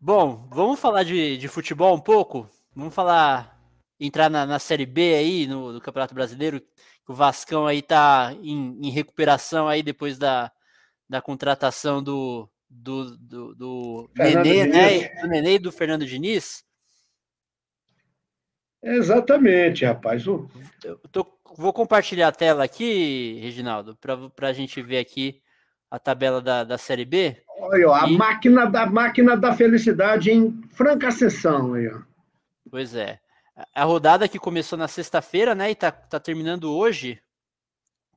Bom, vamos falar de futebol um pouco? Vamos falar, entrar na Série B aí, no Campeonato Brasileiro, que o Vascão aí tá em recuperação aí depois da contratação do Fernando Nenê, Diniz? né? Do Nenê e do Fernando Diniz. Exatamente, rapaz. Vou compartilhar a tela aqui, Reginaldo, para a gente ver aqui a tabela da Série B. Olha, ó, a E, máquina da felicidade em franca ascensão. Aí, ó. pois é, a rodada que começou na sexta-feira, né, e tá terminando hoje,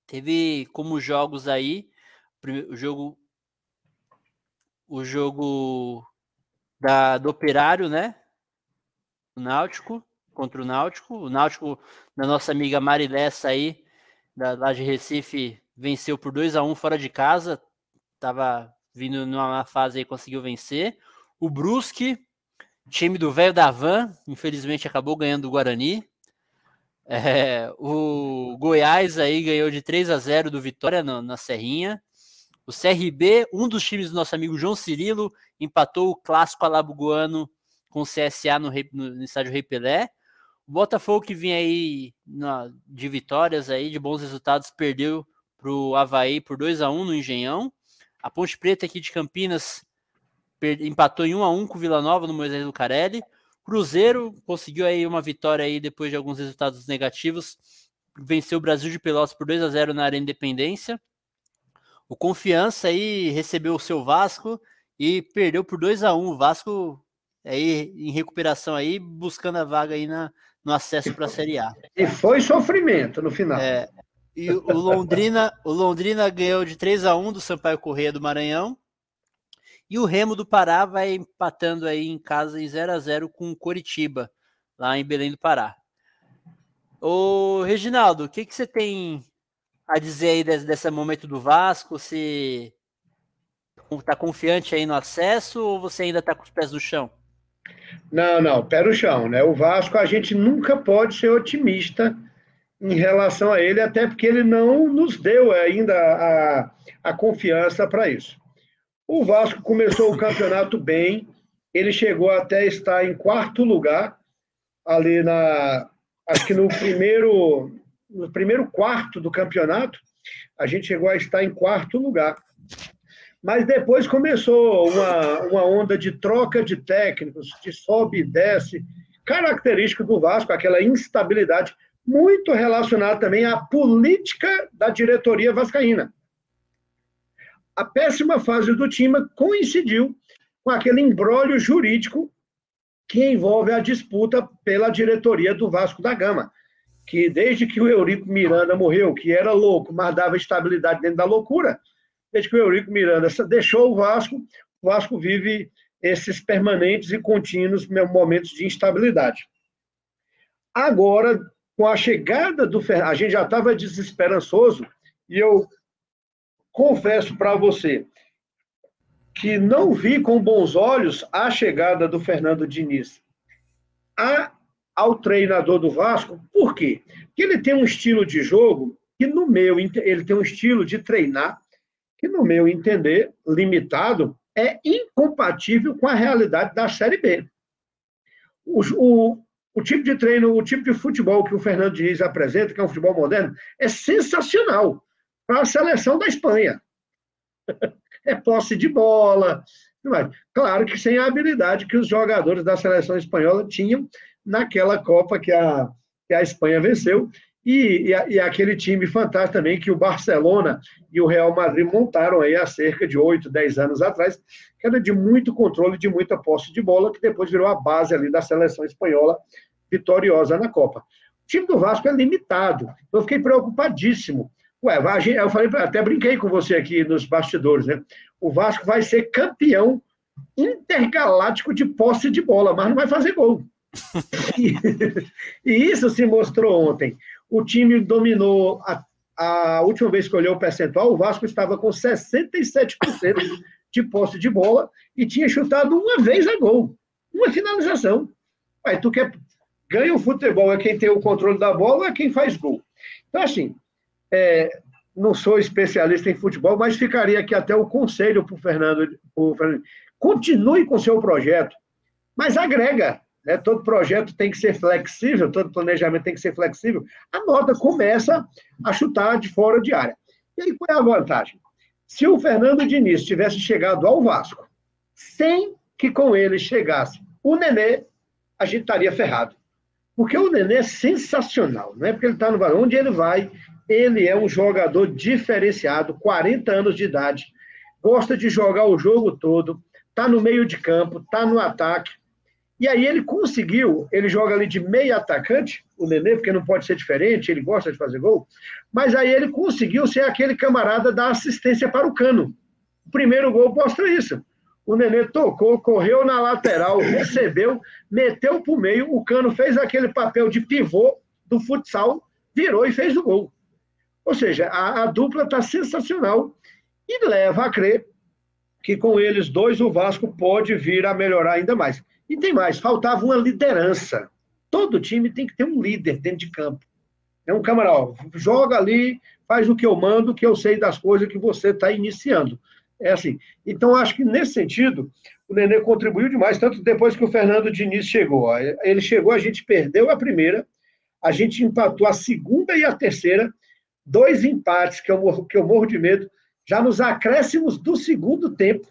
teve como jogos aí o jogo do Operário, né, o Náutico, contra o Náutico da nossa amiga Marilessa aí, lá de Recife, venceu por 2-1 fora de casa, tava vindo numa fase aí, conseguiu vencer. O Brusque, time do velho da Van, infelizmente acabou ganhando do Guarani. O Goiás aí ganhou de 3-0 do Vitória na Serrinha. O CRB, um dos times do nosso amigo João Cirilo, empatou o clássico alagoano com o CSA no estádio Rei Pelé. O Botafogo, que vinha aí de vitórias, aí, de bons resultados, perdeu para o Avaí por 2-1 no Engenhão. A Ponte Preta aqui de Campinas empatou em 1-1 com o Vila Nova no Moisés Lucarelli. Cruzeiro conseguiu aí uma vitória aí depois de alguns resultados negativos. Venceu o Brasil de Pelotas por 2-0 na Arena Independência. O Confiança aí recebeu o seu Vasco e perdeu por 2-1. O Vasco aí em recuperação aí, buscando a vaga aí no acesso para a Série A. E foi sofrimento no final. É, e o Londrina ganhou de 3-1 do Sampaio Corrêa do Maranhão. E o Remo do Pará vai empatando aí em casa em 0-0 com o Coritiba, lá em Belém do Pará. Ô, Reginaldo, o que você tem a dizer aí desse momento do Vasco? Se tá confiante aí no acesso ou você ainda tá com os pés no chão? Não, não, pé no chão, né? O Vasco, a gente nunca pode ser otimista em relação a ele, até porque ele não nos deu ainda a confiança para isso. O Vasco começou o campeonato bem, ele chegou até estar em quarto lugar, ali acho que no primeiro quarto do campeonato, a gente chegou a estar em quarto lugar. Mas depois começou uma onda de troca de técnicos, de sobe e desce, característico do Vasco, aquela instabilidade, muito relacionada também à política da diretoria vascaína. A péssima fase do time coincidiu com aquele imbróglio jurídico que envolve a disputa pela diretoria do Vasco da Gama, que desde que o Eurico Miranda morreu, que era louco, mas dava estabilidade dentro da loucura, desde que o Eurico Miranda deixou o Vasco vive esses permanentes e contínuos momentos de instabilidade. Agora, com a chegada do Fernando, a gente já estava desesperançoso, e eu confesso para você que não vi com bons olhos a chegada do Fernando Diniz ao treinador do Vasco. Por quê? Porque ele tem um estilo de jogo que, ele tem um estilo de treinar que, no meu entender, limitado, é incompatível com a realidade da Série B. O tipo de treino, o tipo de futebol que o Fernando Diniz apresenta, que é um futebol moderno, é sensacional para a seleção da Espanha. É posse de bola. Claro que sem a habilidade que os jogadores da seleção espanhola tinham naquela Copa que a Espanha venceu, e aquele time fantástico também que o Barcelona e o Real Madrid montaram aí há cerca de 8, 10 anos atrás, que era de muito controle, de muita posse de bola, que depois virou a base ali da seleção espanhola vitoriosa na Copa. O time do Vasco é limitado. Eu fiquei preocupadíssimo. Eu falei, até brinquei com você aqui nos bastidores, né? O Vasco vai ser campeão intergaláctico de posse de bola, mas não vai fazer gol. E isso se mostrou ontem. O time dominou, a última vez que olhou o percentual, o Vasco estava com 67% de posse de bola e tinha chutado uma vez a gol. Uma finalização. Aí tu ganha o futebol, é quem tem o controle da bola, é quem faz gol. Então, assim, não sou especialista em futebol, mas ficaria aqui até o conselho para o Fernando. Continue com o seu projeto. mas agrega, né? Todo projeto tem que ser flexível, todo planejamento tem que ser flexível. A nota começa a chutar de fora de área. E aí, qual é a vantagem? Se o Fernando Diniz tivesse chegado ao Vasco, sem que com ele chegasse o Nenê, a gente estaria ferrado. Porque o Nenê é sensacional, não é porque ele está no Vasco. Onde ele vai, ele é um jogador diferenciado, 40 anos de idade, gosta de jogar o jogo todo, está no meio de campo, está no ataque. E aí ele conseguiu, ele joga ali de meio atacante, o Nenê, porque não pode ser diferente, ele gosta de fazer gol, mas aí ele conseguiu ser aquele camarada da assistência para o Cano. O primeiro gol mostra isso. O Nenê tocou, correu na lateral, recebeu, meteu para o meio, o Cano fez aquele papel de pivô do futsal, virou e fez o gol. Ou seja, a dupla está sensacional e leva a crer que com eles dois o Vasco pode vir a melhorar ainda mais. E tem mais, faltava uma liderança. Todo time tem que ter um líder dentro de campo. É um camarada, joga ali, faz o que eu mando, que eu sei das coisas que você está iniciando. É assim. Então, acho que nesse sentido, o Nenê contribuiu demais, tanto depois que o Fernando Diniz chegou. Ele chegou, a gente perdeu a primeira, a gente empatou a segunda e a terceira, 2 empates, que eu morro de medo, já nos acréscimos do segundo tempo,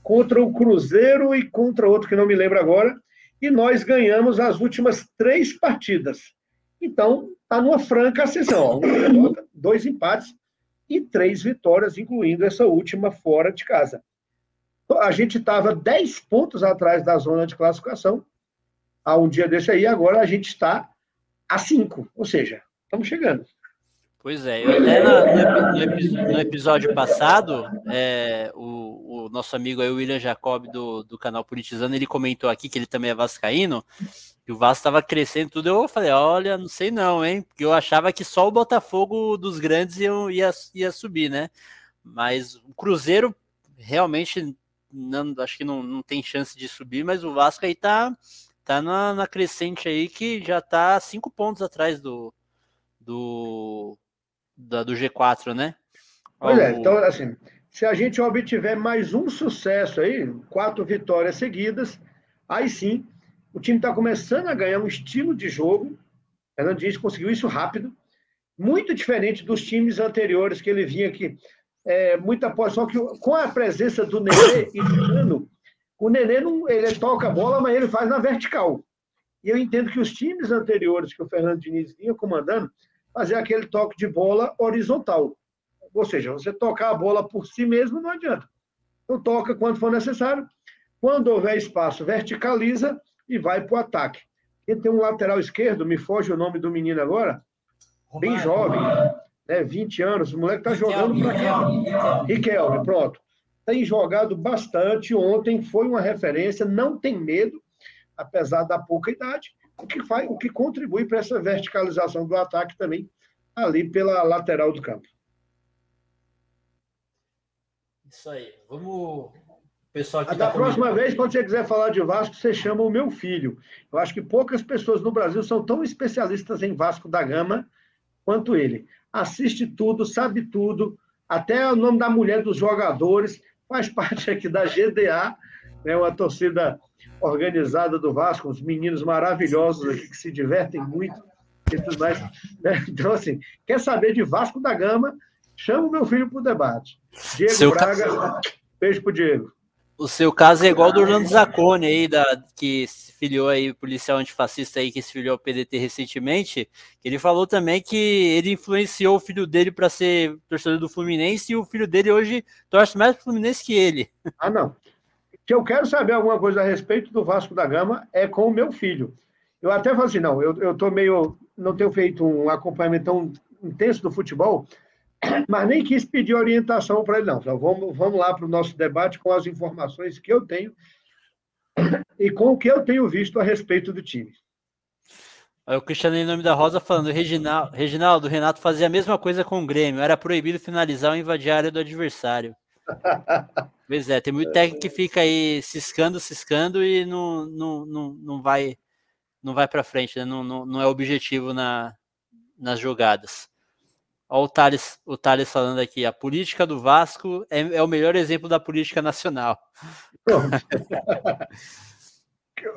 contra o Cruzeiro e contra outro que não me lembro agora, e nós ganhamos as últimas 3 partidas. Então, está numa franca ascensão. 1 derrota, 2 empates e 3 vitórias, incluindo essa última fora de casa. A gente estava 10 pontos atrás da zona de classificação há um dia desse aí, agora a gente está a 5, ou seja, estamos chegando. Pois é, eu até no episódio passado, o nosso amigo aí, o William Jacob, do canal Politizando, ele comentou aqui que ele também é vascaíno, que o Vasco estava crescendo tudo. Eu falei, olha, não sei não, hein, porque eu achava que só o Botafogo dos grandes ia subir, né? Mas o Cruzeiro realmente, não, acho que não tem chance de subir, mas o Vasco aí tá na crescente aí, que já tá 5 pontos atrás do G4, né? Pois é, então, assim, se a gente obtiver mais um sucesso aí, 4 vitórias seguidas, aí sim, o time está começando a ganhar um estilo de jogo. Fernando Diniz conseguiu isso rápido, muito diferente dos times anteriores que ele vinha aqui. Muita posse, só que com a presença do Nenê e do Cano, o Nenê ele toca a bola, mas ele faz na vertical. E eu entendo que os times anteriores que o Fernando Diniz vinha comandando, fazer aquele toque de bola horizontal. Ou seja, você tocar a bola por si mesmo não adianta. Então toca quando for necessário. Quando houver espaço, verticaliza e vai para o ataque. Ele tem um lateral esquerdo, me foge o nome do menino agora, bem jovem, né, 20 anos, o moleque está jogando para cá. Riquelme, pronto. Tem jogado bastante, ontem foi uma referência, não tem medo, apesar da pouca idade, o que contribui para essa verticalização do ataque também, ali pela lateral do campo. Isso aí. Vamos... Pessoal aqui da próxima vez, quando você quiser falar de Vasco, você chama o meu filho. Eu acho que poucas pessoas no Brasil são tão especialistas em Vasco da Gama quanto ele. Assiste tudo, sabe tudo, até o nome da mulher dos jogadores, faz parte aqui da GDA, né, uma torcida organizada do Vasco, uns meninos maravilhosos aqui que se divertem muito e tudo mais. Né? Então, assim, quer saber de Vasco da Gama, chama o meu filho para o debate. Diego Braga, beijo pro Diego. O seu caso é igual do Orlando Zacconi aí, que se filiou aí, policial antifascista aí, que se filiou ao PDT recentemente. Ele falou também que ele influenciou o filho dele para ser torcedor do Fluminense, e o filho dele hoje torce mais pro Fluminense que ele. Ah, não. Se eu quero saber alguma coisa a respeito do Vasco da Gama, é com o meu filho. Eu até falo assim, não, eu tô meio, não tenho feito um acompanhamento tão intenso do futebol, mas nem quis pedir orientação para ele, não. Então, vamos lá para o nosso debate com as informações que eu tenho e com o que eu tenho visto a respeito do time. O Cristiano em nome da Rosa falando, Reginaldo, o Renato fazia a mesma coisa com o Grêmio, era proibido finalizar ou invadir a área do adversário. Pois é, tem muito técnico que fica aí ciscando e não vai para frente, né? Não é objetivo nas jogadas. Olha o Thales falando aqui, a política do Vasco é o melhor exemplo da política nacional.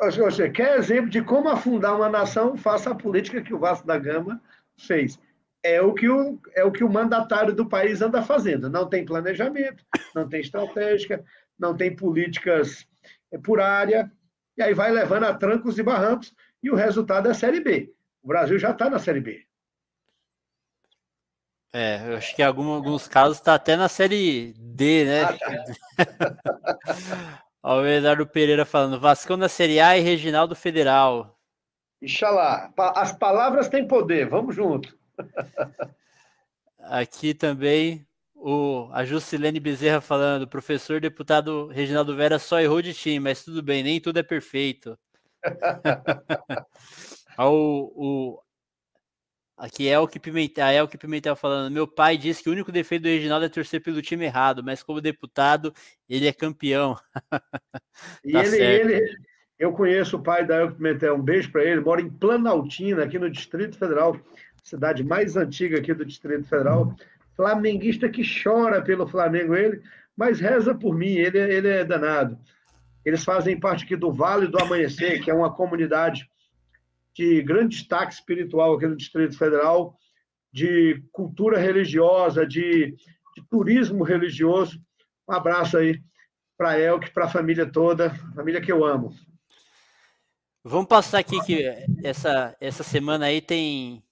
Você quer exemplo de como afundar uma nação? Faça a política que o Vasco da Gama fez. É o que o mandatário do país anda fazendo. Não tem planejamento, não tem estratégia, não tem políticas por área, e aí vai levando a trancos e barrancos, e o resultado é a Série B. O Brasil já está na Série B. Eu acho que em alguns casos está até na Série D, né? Ó, o Eduardo Pereira falando, Vascão na Série A e Reginaldo Federal. Inxalá. As palavras têm poder, vamos junto. Aqui também a Juscelene Bezerra falando, professor deputado Reginaldo Vera só errou de time, mas tudo bem, nem tudo é perfeito. Aqui é o que Pimentel falando, meu pai disse que o único defeito do Reginaldo é torcer pelo time errado, mas como deputado, ele é campeão. Tá certo. Eu conheço o pai da Elke Pimentel, um beijo para ele, mora em Planaltina, aqui no Distrito Federal, cidade mais antiga aqui do Distrito Federal, flamenguista que chora pelo Flamengo, mas reza por mim, ele é danado. Eles fazem parte aqui do Vale do Amanhecer, que é uma comunidade de grande destaque espiritual aqui no Distrito Federal, de cultura religiosa, de turismo religioso. Um abraço aí para a Elke, para a família toda, família que eu amo. Vamos passar aqui que essa semana aí tem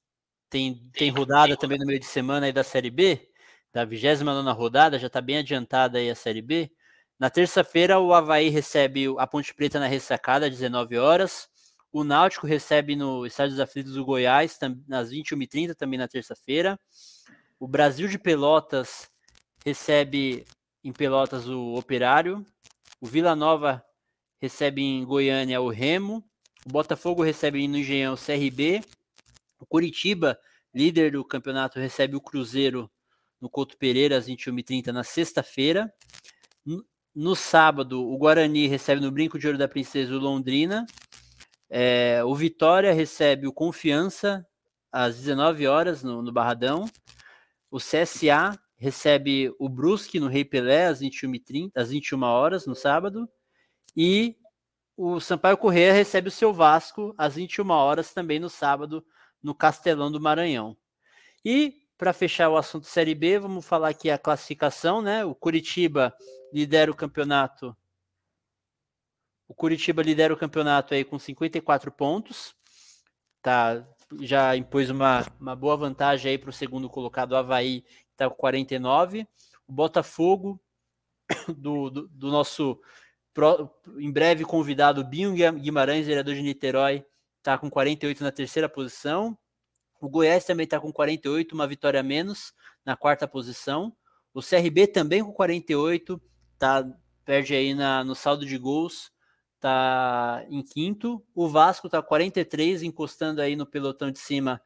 rodada também no meio de semana aí da Série B, da 29ª rodada, já está bem adiantada aí a Série B. Na terça-feira, o Avaí recebe a Ponte Preta na Ressacada, às 19 horas. O Náutico recebe no Estádio dos Aflitos do Goiás, às 21h30, também na terça-feira. O Brasil de Pelotas recebe em Pelotas o Operário. O Vila Nova recebe em Goiânia o Remo. O Botafogo recebe no Engenhão o CRB. O Coritiba, líder do campeonato, recebe o Cruzeiro no Couto Pereira, às 21h30, na sexta-feira. No sábado, o Guarani recebe no Brinco de Ouro da Princesa o Londrina. O Vitória recebe o Confiança, às 19 horas, no Barradão. O CSA recebe o Brusque, no Rei Pelé, às 21h30, às 21 horas, no sábado. E o Sampaio Corrêa recebe o seu Vasco, às 21 horas, também no sábado, no Castelão do Maranhão. E, para fechar o assunto Série B, vamos falar aqui a classificação, né? O Curitiba lidera o campeonato. O Curitiba lidera o campeonato aí com 54 pontos. Tá, já impôs uma boa vantagem aí para o segundo colocado, o Avaí, que está com 49. O Botafogo, do nosso em breve convidado Binho Guimarães, vereador de Niterói, está com 48 na terceira posição. O Goiás também está com 48, uma vitória a menos, na quarta posição. O CRB também com 48, perde aí no saldo de gols, está em quinto. O Vasco está com 43, encostando aí no pelotão de cima,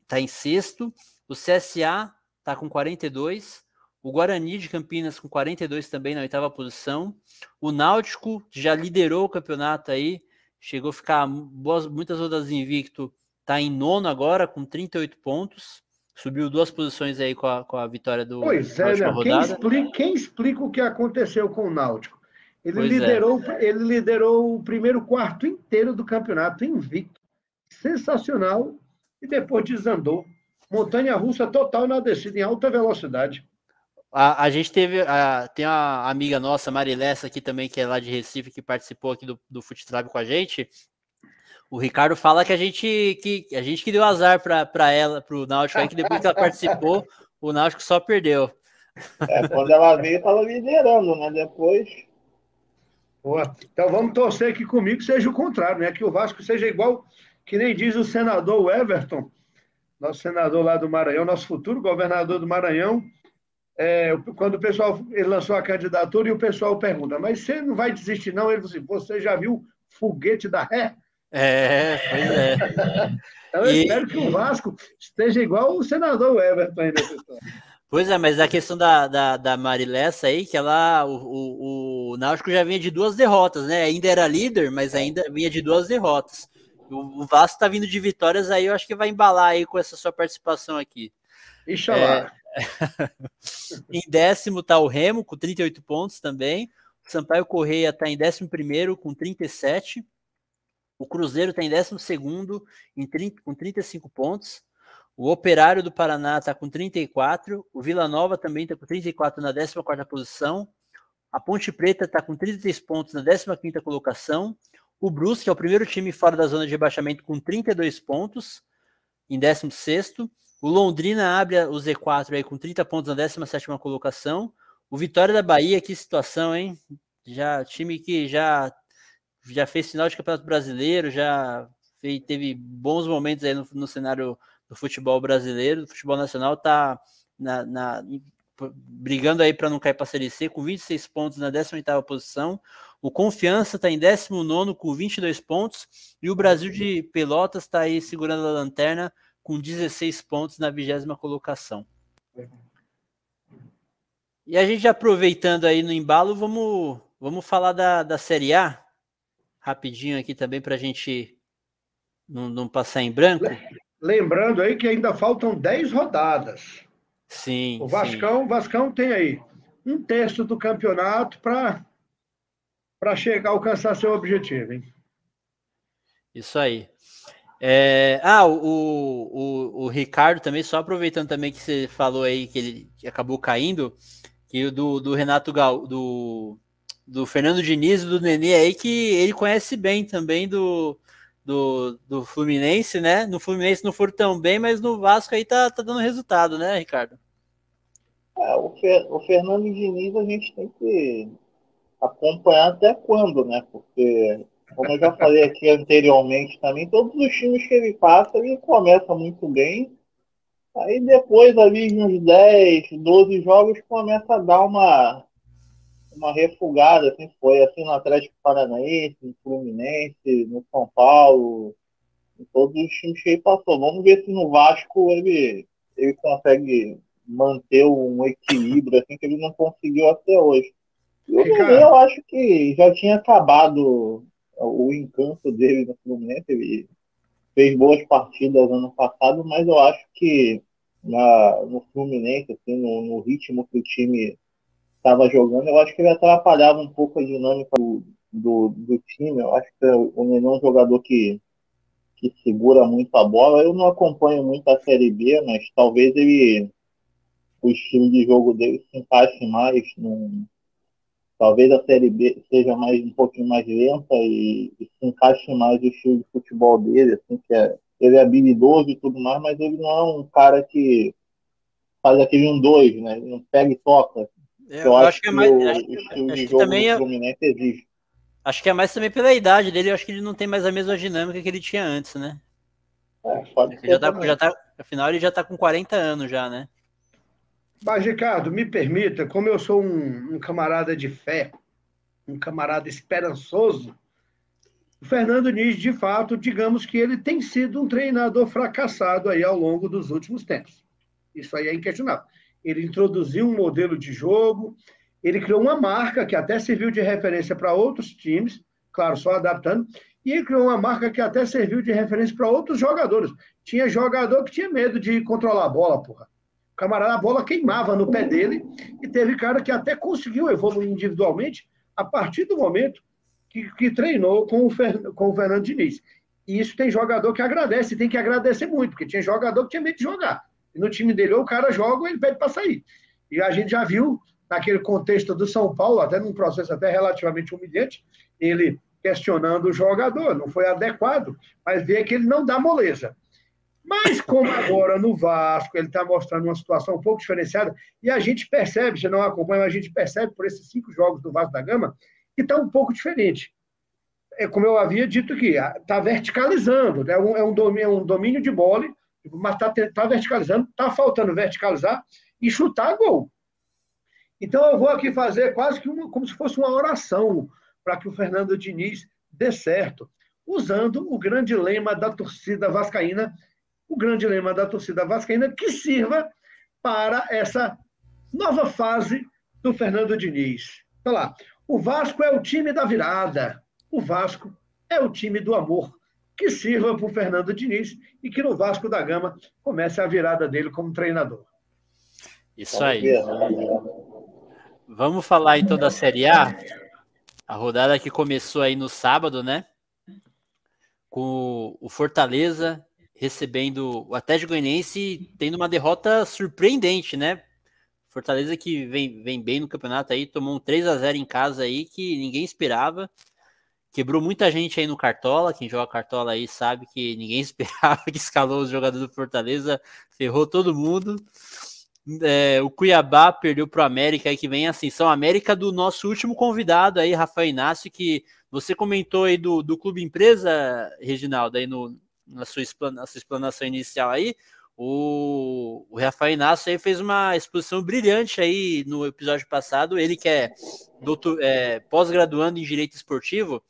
está em sexto. O CSA está com 42. O Guarani de Campinas com 42 também na oitava posição. O Náutico já liderou o campeonato aí, chegou a ficar muitas rodadas invicto, está em nono agora com 38 pontos. Subiu 2 posições aí com a vitória do última rodada. Quem explica o que aconteceu com o Náutico? Ele liderou o primeiro quarto inteiro do campeonato invicto. Sensacional. E depois desandou. Montanha-russa total na descida, em alta velocidade. A gente tem uma amiga nossa, Marilessa, aqui também, que é lá de Recife, que participou aqui do Futetrap com a gente. O Ricardo fala que a gente que deu azar para ela, pro Náutico, aí que depois que ela participou, o Náutico só perdeu. Quando ela veio, estava liderando, né? Depois. Então vamos torcer que comigo seja o contrário, né? Que o Vasco seja igual, que nem diz o senador Everton, nosso senador lá do Maranhão, nosso futuro governador do Maranhão. Quando o pessoal ele lançou a candidatura e o pessoal pergunta, mas você não vai desistir não? Ele disse, você já viu foguete da ré? Pois é. Então eu espero que o Vasco esteja igual o senador Everton aí nessa história. Pois é, mas a questão da Marilessa aí, que o Náutico já vinha de 2 derrotas, né? Ainda era líder, mas ainda vinha de 2 derrotas. O Vasco tá vindo de vitórias aí, eu acho que vai embalar aí com essa sua participação aqui. Inxalá. Em 10º tá o Remo, com 38 pontos também. O Sampaio Corrêa tá em 11º, com 37. O Cruzeiro está em 12º com 35 pontos. O Operário do Paraná está com 34. O Vila Nova também está com 34 na 14ª posição. A Ponte Preta está com 33 pontos na 15ª colocação. O Brusque, que é o primeiro time fora da zona de rebaixamento, com 32 pontos em 16º. O Londrina abre o Z4 aí com 30 pontos na 17ª colocação. O Vitória da Bahia, que situação, hein? Time que já fez final de Campeonato Brasileiro, teve bons momentos aí no cenário do futebol brasileiro, do futebol nacional, tá brigando aí para não cair para a Série C, com 26 pontos na 18ª posição. O Confiança está em 19º com 22 pontos, e o Brasil de Pelotas está aí segurando a lanterna com 16 pontos na 20ª colocação. E a gente, aproveitando aí no embalo, vamos falar da Série A, rapidinho aqui também, para a gente não passar em branco. Lembrando aí que ainda faltam 10 rodadas. Sim. O Vascão tem aí 1/3 do campeonato para alcançar seu objetivo, hein? Isso aí. O Ricardo também, só aproveitando também que você falou aí que ele acabou caindo, que do Renato do Fernando Diniz e do Nenê aí, que ele conhece bem também do Fluminense, né? No Fluminense não for tão bem, mas no Vasco aí tá dando resultado, né, Ricardo? O Fernando Diniz a gente tem que acompanhar até quando, né? Porque, como eu já falei aqui anteriormente também, todos os times que ele passa, ele começa muito bem. Aí depois, ali uns 10, 12 jogos, começa a dar uma refugada, assim, foi assim no Atlético Paranaense, no Fluminense, no São Paulo, em todos os times que ele passou. Vamos ver se no Vasco ele consegue manter um equilíbrio assim, que ele não conseguiu até hoje. E o Nenê, eu acho que já tinha acabado o encanto dele no Fluminense. Ele fez boas partidas ano passado, mas eu acho que no Fluminense, assim, no ritmo que o time estava jogando, eu acho que ele atrapalhava um pouco a dinâmica do time. Eu acho que o Nenê é um jogador que segura muito a bola. Eu não acompanho muito a Série B, mas talvez o estilo de jogo dele se encaixe mais talvez a Série B seja um pouquinho mais lenta e se encaixe mais o estilo de futebol dele, assim, ele é habilidoso e tudo mais, mas ele não é um cara que faz aquele 1-2, né? Ele não pega e toca. Eu acho que é mais, o estilo de jogo do Fluminense existe. Acho que é mais também pela idade dele. Eu acho que ele não tem mais a mesma dinâmica que ele tinha antes, né? Pode ser. Afinal, ele já tá com 40 anos já, né? Mas, Ricardo, me permita, como eu sou um camarada de fé, um camarada esperançoso, o Fernando Diniz, de fato, digamos que ele tem sido um treinador fracassado aí ao longo dos últimos tempos. Isso aí é inquestionável. Ele introduziu um modelo de jogo, ele criou uma marca que até serviu de referência para outros times, claro, só adaptando, e ele criou uma marca que até serviu de referência para outros jogadores. Tinha jogador que tinha medo de controlar a bola, porra. O camarada, a bola queimava no pé dele, e teve cara que até conseguiu evoluir individualmente a partir do momento que treinou com o Fernando Diniz. E isso tem jogador que agradece, tem que agradecer muito, porque tinha jogador que tinha medo de jogar. E no time dele, ou o cara joga ou ele pede para sair. E a gente já viu, naquele contexto do São Paulo, até num processo até relativamente humilhante, ele questionando o jogador, não foi adequado, mas vê que ele não dá moleza. Mas como agora no Vasco ele está mostrando uma situação um pouco diferenciada, e a gente percebe, você não acompanha, mas a gente percebe por esses 5 jogos do Vasco da Gama, que está um pouco diferente. Como eu havia dito aqui, está verticalizando, né? É um domínio de bola, mas está verticalizando, está faltando verticalizar e chutar gol. Então eu vou aqui fazer quase que como se fosse uma oração para que o Fernando Diniz dê certo, usando o grande lema da torcida vascaína, que sirva para essa nova fase do Fernando Diniz. Então lá, o Vasco é o time da virada, o Vasco é o time do amor, que sirva para o Fernando Diniz e que no Vasco da Gama comece a virada dele como treinador. Isso aí. Vamos falar então da Série A, a rodada que começou aí no sábado, né? com o Fortaleza recebendo o Atlético Goianiense, tendo uma derrota surpreendente, né? Fortaleza que vem bem no campeonato aí, tomou um 3-0 em casa aí que ninguém esperava. Quebrou muita gente aí no Cartola. Quem joga Cartola aí sabe que ninguém esperava, que escalou os jogadores do Fortaleza, ferrou todo mundo. O Cuiabá perdeu pro América aí, que vem assim, São América do nosso último convidado aí, Rafael Inácio, que você comentou aí do Clube Empresa, Reginaldo, aí na sua explanação inicial aí. O Rafael Inácio aí fez uma exposição brilhante aí no episódio passado. Ele que é pós-graduando em Direito Esportivo,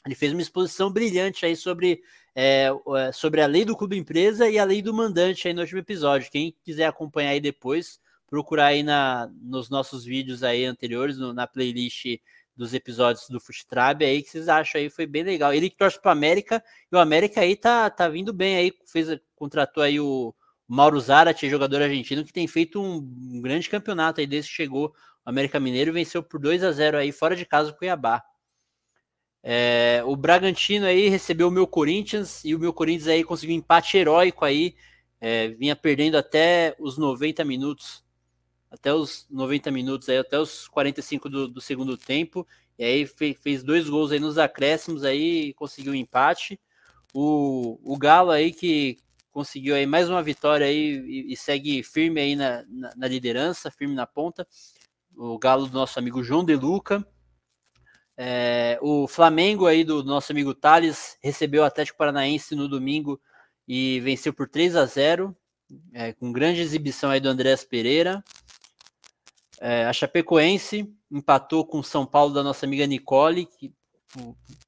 ele fez uma exposição brilhante aí sobre a lei do clube empresa e a lei do mandante aí no último episódio. Quem quiser acompanhar aí depois, procurar aí nos nossos vídeos aí anteriores, na playlist dos episódios do Futrab aí, que vocês acham aí, foi bem legal. Ele que torce para o América, e o América aí tá vindo bem aí, contratou aí o Mauro Zarate, jogador argentino, que tem feito um grande campeonato aí, desde que chegou o América Mineiro e venceu por 2-0 aí, fora de casa o Cuiabá. O Bragantino aí recebeu o meu Corinthians, e o meu Corinthians aí conseguiu um empate heróico aí, vinha perdendo até os 90 minutos, até os 45 do segundo tempo, e aí fez 2 gols aí nos acréscimos aí e conseguiu um empate. O Galo aí que conseguiu aí mais uma vitória aí e segue firme aí na liderança, firme na ponta. O Galo do nosso amigo João De Luca. O Flamengo aí do nosso amigo Thales recebeu o Atlético Paranaense no domingo e venceu por 3-0, com grande exibição aí do Andréas Pereira. A Chapecoense empatou com o São Paulo da nossa amiga Nicole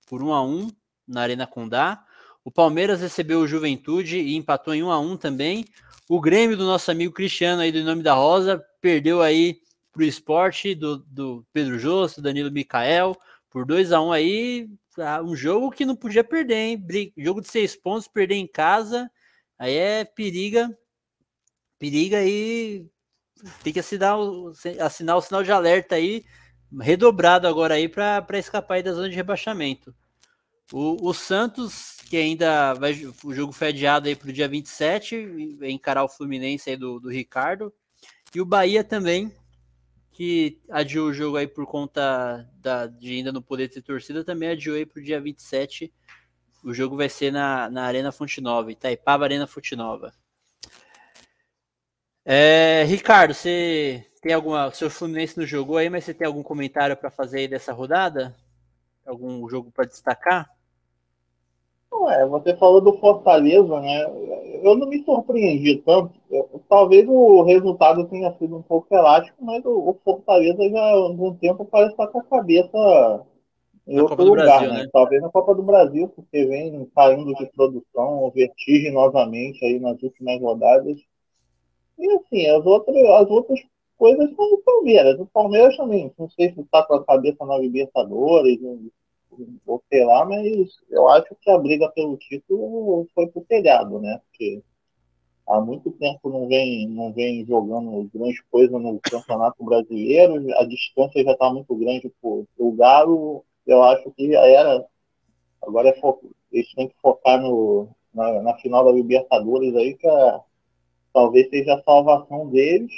por 1-1 na Arena Condá. O Palmeiras recebeu o Juventude e empatou em 1-1 também. O Grêmio do nosso amigo Cristiano aí do Nome da Rosa perdeu aí pro Sport do Pedro Josso, Danilo Micael, por 2-1 aí, um jogo que não podia perder, hein? Jogo de 6 pontos, perder em casa, aí periga aí, tem que assinar o sinal de alerta aí, redobrado agora aí para escapar aí da zona de rebaixamento. O Santos, que ainda o jogo foi adiado aí para o dia 27, vai encarar o Fluminense aí do Ricardo, e o Bahia também, que adiou o jogo aí por conta de ainda não poder ter torcida, também adiou aí para o dia 27. O jogo vai ser na Arena Fonte Nova, Itaipava Arena Fonte Nova. Ricardo, você tem o seu Fluminense não jogou aí, mas você tem algum comentário para fazer aí dessa rodada? Algum jogo para destacar? Você falou do Fortaleza, né? Eu não me surpreendi tanto. Talvez o resultado tenha sido um pouco elástico, mas o Fortaleza já há algum tempo parece estar com a cabeça em Na outro Copa do lugar, Brasil, né? né? Talvez na Copa do Brasil, porque vem caindo de produção vertiginosamente aí nas últimas rodadas. E assim, as outras coisas são do Palmeiras. O Palmeiras também, não sei se está com a cabeça na Libertadores, ou sei lá, mas eu acho que a briga pelo título foi pro telhado, né? Porque há muito tempo não vem jogando grandes coisas no Campeonato Brasileiro, a distância já está muito grande pro Galo, eu acho que já era. Agora eles têm que focar na final da Libertadores aí, que talvez seja a salvação deles.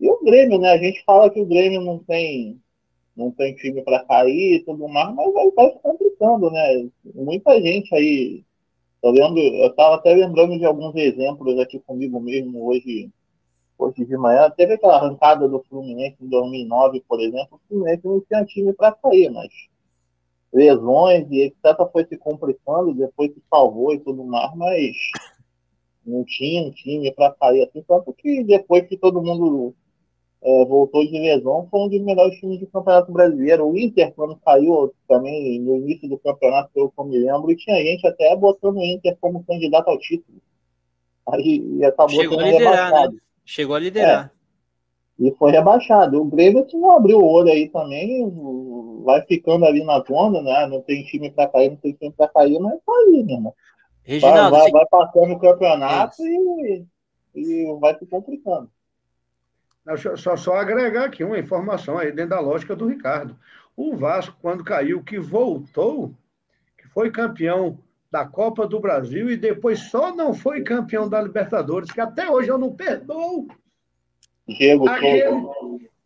E o Grêmio, né? A gente fala que o Grêmio não tem time para cair e tudo mais, mas vai se complicando, né? Muita gente aí. Eu estava até lembrando de alguns exemplos aqui comigo mesmo hoje de manhã. Teve aquela arrancada do Fluminense em 2009, por exemplo. O Fluminense não tinha time para cair, mas lesões e etc. foi se complicando, depois se salvou e tudo mais, mas não tinha um time para cair assim. Tanto que depois que todo mundo voltou de lesão, foi um dos melhores times do Campeonato Brasileiro. O Inter, quando caiu também no início do campeonato, pelo que eu me lembro, e tinha gente até botando o Inter como candidato ao título. Aí e acabou Chegou sendo a liderar, rebaixado. né? Chegou a liderar. E foi rebaixado. O Grêmio que não abriu o olho aí também, vai ficando ali na zona, né? Não tem time para cair, não tem time para cair, mas tá aí, meu irmão. Reginaldo, Vai passando o campeonato isso. e vai se complicando. Só agregar aqui uma informação aí dentro da lógica do Ricardo. O Vasco, quando caiu, que voltou, que foi campeão da Copa do Brasil e depois só não foi campeão da Libertadores, que até hoje eu não perdoo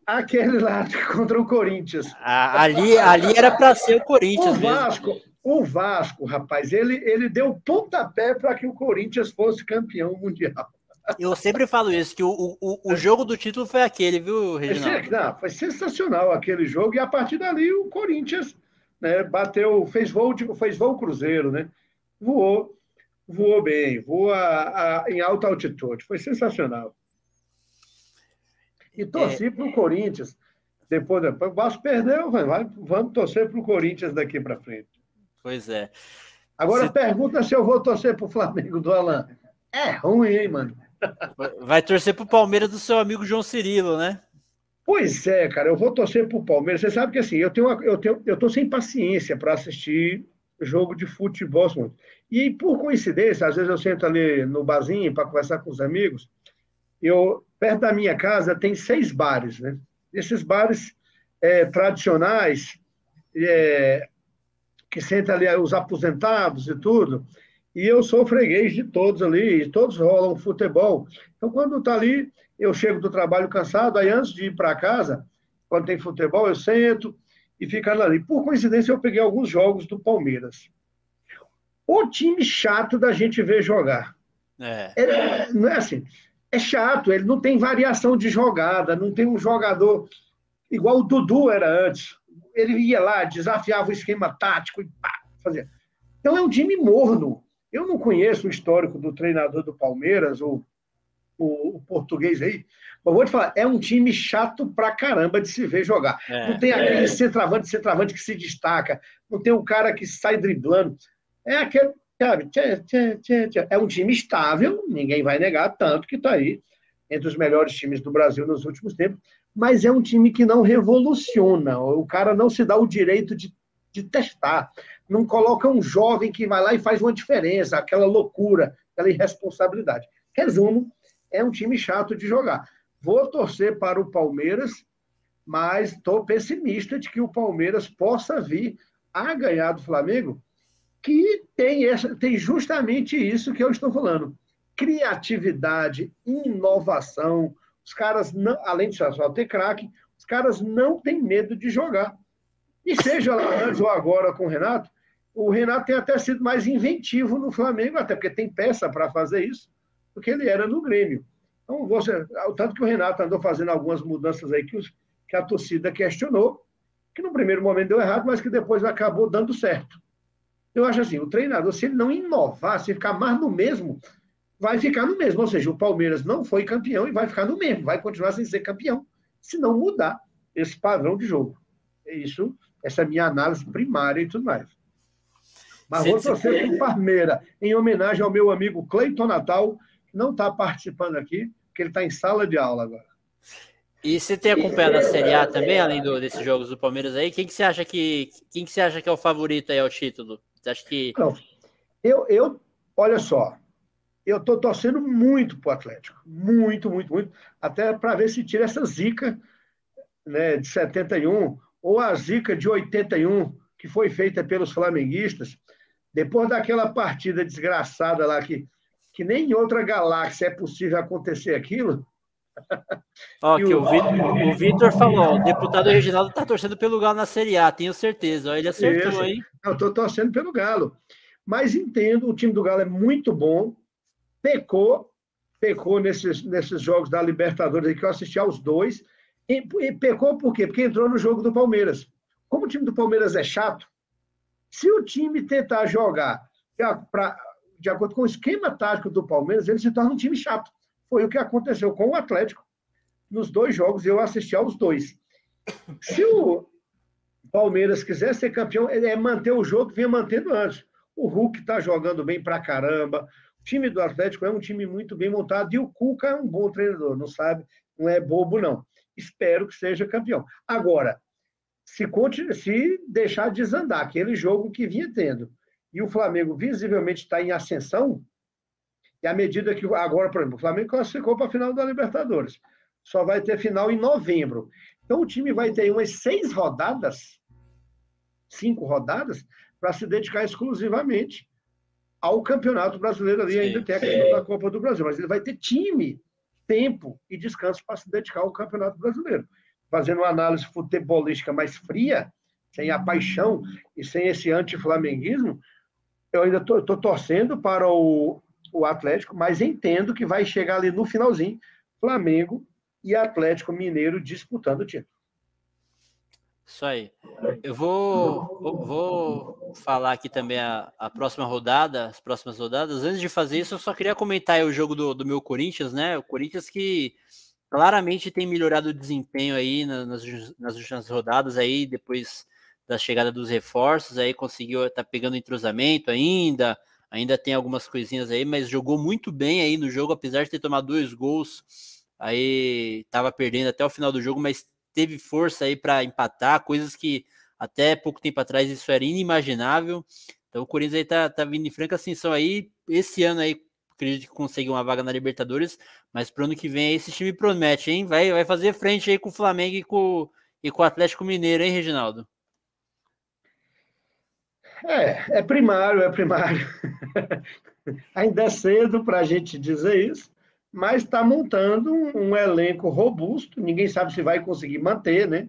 aquele lá contra o Corinthians. Ali era para ser o Corinthians mesmo. O Vasco, rapaz, ele deu pontapé para que o Corinthians fosse campeão mundial. Eu sempre falo isso, que o jogo do título foi aquele, viu, Reginaldo? Foi sensacional aquele jogo, e a partir dali o Corinthians, né, bateu, fez voo cruzeiro, né? Voou bem, voou em alta altitude, foi sensacional. E torci para o Corinthians. Depois o Vasco perdeu, vamos torcer para o Corinthians daqui para frente. Pois é. Agora pergunta se eu vou torcer para o Flamengo do Alan. É ruim, hein, mano? Vai torcer para o Palmeiras do seu amigo João Cirilo, né? Pois é, cara, eu vou torcer para o Palmeiras. Você sabe que assim, eu tô sem paciência para assistir jogo de futebol. E por coincidência, às vezes eu sento ali no barzinho para conversar com os amigos. Perto da minha casa tem 6 bares, né? Esses bares tradicionais, que sentam ali os aposentados e tudo, e eu sou freguês de todos ali, e todos rolam futebol. Então, quando está ali, eu chego do trabalho cansado, aí antes de ir para casa, quando tem futebol, eu sento e fico ali. Por coincidência, eu peguei alguns jogos do Palmeiras. O time chato da gente ver jogar. Não é assim, é chato, ele não tem variação de jogada, não tem um jogador igual o Dudu era antes. Ele ia lá, desafiava o esquema tático e pá, fazia. Então é um time morno. Eu não conheço o histórico do treinador do Palmeiras, o português aí, mas vou te falar, é um time chato pra caramba de se ver jogar. Não tem aquele centroavante que se destaca, não tem um cara que sai driblando. É aquele, sabe, é um time estável, ninguém vai negar, tanto que está aí entre os melhores times do Brasil nos últimos tempos, mas é um time que não revoluciona, o cara não se dá o direito de testar, não coloca um jovem que vai lá e faz uma diferença, aquela loucura, aquela irresponsabilidade. Resumo, é um time chato de jogar. Vou torcer para o Palmeiras, mas estou pessimista de que o Palmeiras possa vir a ganhar do Flamengo, que tem justamente isso que eu estou falando. Criatividade, inovação. Os caras, não, além de só ter craque, os caras não têm medo de jogar. E seja lá antes ou agora com o Renato tem até sido mais inventivo no Flamengo, até porque tem peça para fazer isso, do que ele era no Grêmio. Então, tanto que o Renato andou fazendo algumas mudanças aí que a torcida questionou, que no primeiro momento deu errado, mas que depois acabou dando certo. Eu acho assim, o treinador, se ele não inovar, se ficar mais no mesmo, vai ficar no mesmo. Ou seja, o Palmeiras não foi campeão e vai ficar no mesmo, vai continuar sem ser campeão, se não mudar esse padrão de jogo. Essa é a minha análise primária e tudo mais. Mas vou torcer para o Palmeiras, em homenagem ao meu amigo Cleiton Natal, que não está participando aqui, porque ele está em sala de aula agora. E você tem acompanhado a Série A também, além desses jogos do Palmeiras aí? Quem que você acha que é o favorito aí ao título? Você acha que... Não, olha só, eu estou torcendo muito para o Atlético, muito, muito, muito, até para ver se tira essa zica, né, de 71, ou a zica de 81, que foi feita pelos flamenguistas, depois daquela partida desgraçada lá, que nem em outra galáxia é possível acontecer aquilo. O Vitor falou, o deputado Reginaldo está torcendo pelo Galo na Série A, tenho certeza. Ele acertou, hein? Eu estou torcendo pelo Galo. Mas entendo, o time do Galo é muito bom, pecou nesses jogos da Libertadores, que eu assisti aos 2, e pecou por quê? Porque entrou no jogo do Palmeiras. Como o time do Palmeiras é chato, se o time tentar jogar de acordo com o esquema tático do Palmeiras, ele se torna um time chato. Foi o que aconteceu com o Atlético nos 2 jogos, eu assisti aos 2. Se o Palmeiras quiser ser campeão, manter o jogo que vinha mantendo antes. O Hulk está jogando bem pra caramba, o time do Atlético é um time muito bem montado e o Cuca é um bom treinador, não é bobo, não. Espero que seja campeão. Agora, se deixar desandar aquele jogo que vinha tendo, e o Flamengo visivelmente está em ascensão, e à medida que agora, por exemplo, o Flamengo classificou para a final da Libertadores, só vai ter final em novembro. Então o time vai ter umas 5 rodadas, para se dedicar exclusivamente ao Campeonato Brasileiro ali, ainda tem a questão da Copa do Brasil, mas ele vai ter time, tempo e descanso para se dedicar ao Campeonato Brasileiro. Fazendo uma análise futebolística mais fria, sem a paixão e sem esse anti-flamenguismo, eu ainda estou torcendo para o Atlético, mas entendo que vai chegar ali no finalzinho, Flamengo e Atlético Mineiro disputando o título. Isso aí. Eu vou falar aqui também a próxima rodada, as próximas rodadas. Antes de fazer isso, eu só queria comentar aí o jogo do meu Corinthians, né? O Corinthians que claramente tem melhorado o desempenho aí nas últimas rodadas aí, depois da chegada dos reforços, aí conseguiu tá pegando entrosamento ainda tem algumas coisinhas aí, mas jogou muito bem aí no jogo, apesar de ter tomado 2 gols, aí tava perdendo até o final do jogo, mas teve força aí para empatar, coisas que até pouco tempo atrás isso era inimaginável. Então o Corinthians aí tá vindo em franca ascensão aí, esse ano aí acredito que consegue uma vaga na Libertadores, mas pro ano que vem aí esse time promete, hein? Vai fazer frente aí com o Flamengo e com o Atlético Mineiro, hein, Reginaldo? É primário. Ainda é cedo para a gente dizer isso, mas está montando um elenco robusto. Ninguém sabe se vai conseguir manter, né?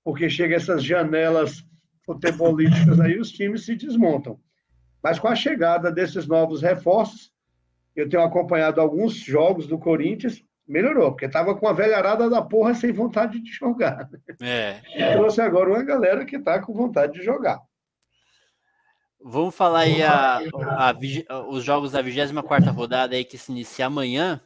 Porque chega essas janelas futebolísticas aí, os times se desmontam. Mas com a chegada desses novos reforços, eu tenho acompanhado alguns jogos do Corinthians, melhorou, porque estava com a velharada da porra sem vontade de jogar. E trouxe agora uma galera que está com vontade de jogar. Vamos falar aí os jogos da 24ª rodada aí que se inicia amanhã.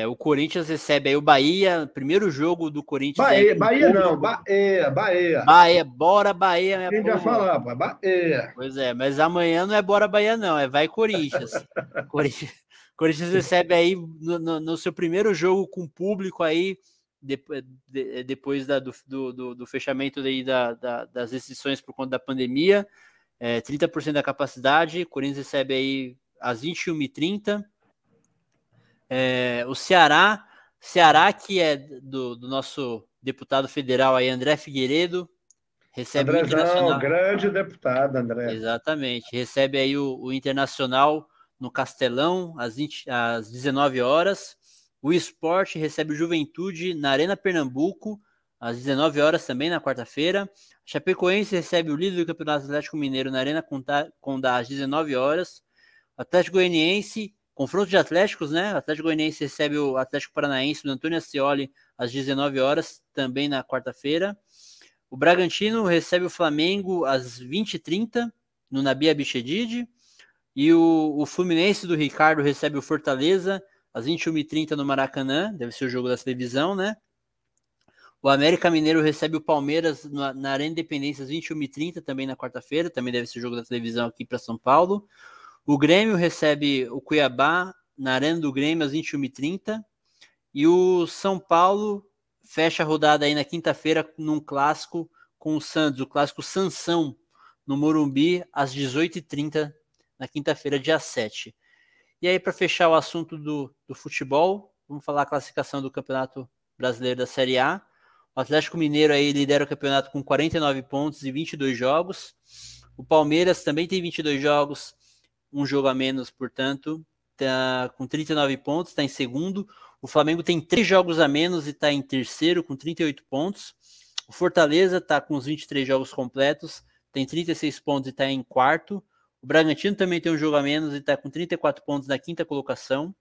O Corinthians recebe aí o Bahia, primeiro jogo do Corinthians. Bahia, bora Bahia. Quem já falar, pô, Bahia. Pois é, mas amanhã não é bora Bahia não, é vai Corinthians. Corinthians recebe aí no seu primeiro jogo com público aí, depois do fechamento aí das restrições por conta da pandemia. 30% da capacidade, Corinthians recebe aí às 21h30. O Ceará que é do nosso deputado federal aí, André Figueiredo, recebe Andrezão, o Internacional. Grande deputado, André. Exatamente, recebe aí o Internacional no Castelão às 19 horas. O Sport recebe o Juventude na Arena Pernambuco às 19 horas também, na quarta-feira. Chapecoense recebe o líder do Campeonato Atlético Mineiro na Arena Condá às 19 horas. Atlético Goianiense, confronto de Atléticos, né? O Atlético Goianiense recebe o Atlético Paranaense do Antônio Ascioli às 19 horas, também na quarta-feira. O Bragantino recebe o Flamengo às 20h30 no Nabi Abichedid. E o Fluminense do Ricardo recebe o Fortaleza às 21h30 no Maracanã. Deve ser o jogo da televisão, né? O América Mineiro recebe o Palmeiras na Arena Independência às 21h30, também na quarta-feira. Também deve ser o jogo da televisão aqui para São Paulo. O Grêmio recebe o Cuiabá na Arena do Grêmio às 21h30. E o São Paulo fecha a rodada aí na quinta-feira num clássico com o Santos, o clássico Sansão, no Morumbi, às 18h30, na quinta-feira, dia 7. E aí, para fechar o assunto do futebol, vamos falar a classificação do Campeonato Brasileiro da Série A. O Atlético Mineiro aí lidera o campeonato com 49 pontos e 22 jogos. O Palmeiras também tem 22 jogos, um jogo a menos, portanto, tá com 39 pontos, está em segundo. O Flamengo tem 3 jogos a menos e está em terceiro, com 38 pontos. O Fortaleza está com os 23 jogos completos, tem 36 pontos e está em quarto. O Bragantino também tem um jogo a menos e está com 34 pontos na quinta colocação.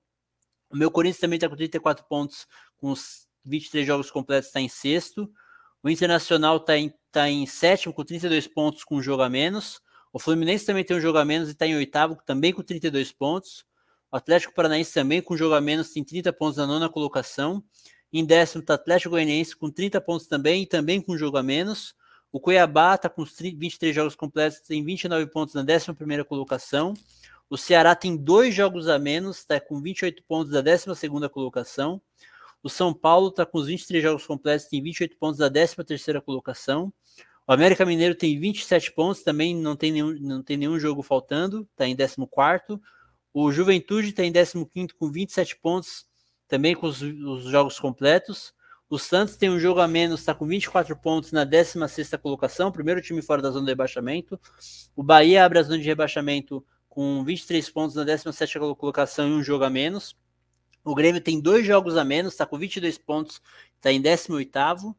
O meu Corinthians também está com 34 pontos, com os 23 jogos completos, está em sexto. O Internacional está em sétimo, com 32 pontos, com um jogo a menos. O Fluminense também tem um jogo a menos e está em oitavo, também com 32 pontos. O Atlético Paranaense também com um jogo a menos, tem 30 pontos na nona colocação. Em décimo está o Atlético Goianiense com 30 pontos também, e também com um jogo a menos. O Cuiabá está com 23 jogos completos, tem 29 pontos na 11ª colocação. O Ceará tem 2 jogos a menos, está com 28 pontos da 12ª colocação. O São Paulo está com os 23 jogos completos, tem 28 pontos da 13ª colocação. O América Mineiro tem 27 pontos, também não tem nenhum jogo faltando, está em 14º. O Juventude está em 15º com 27 pontos, também com os jogos completos. O Santos tem um jogo a menos, está com 24 pontos na 16ª colocação, primeiro time fora da zona de rebaixamento. O Bahia abre a zona de rebaixamento com 23 pontos na 17ª colocação e um jogo a menos. O Grêmio tem 2 jogos a menos, está com 22 pontos, está em 18º.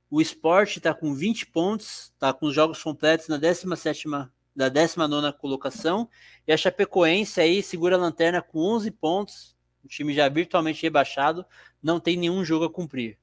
O Sport está com 20 pontos, está com os jogos completos na 17ª, da 19ª colocação. E a Chapecoense aí segura a lanterna com 11 pontos, o time já virtualmente rebaixado, não tem nenhum jogo a cumprir.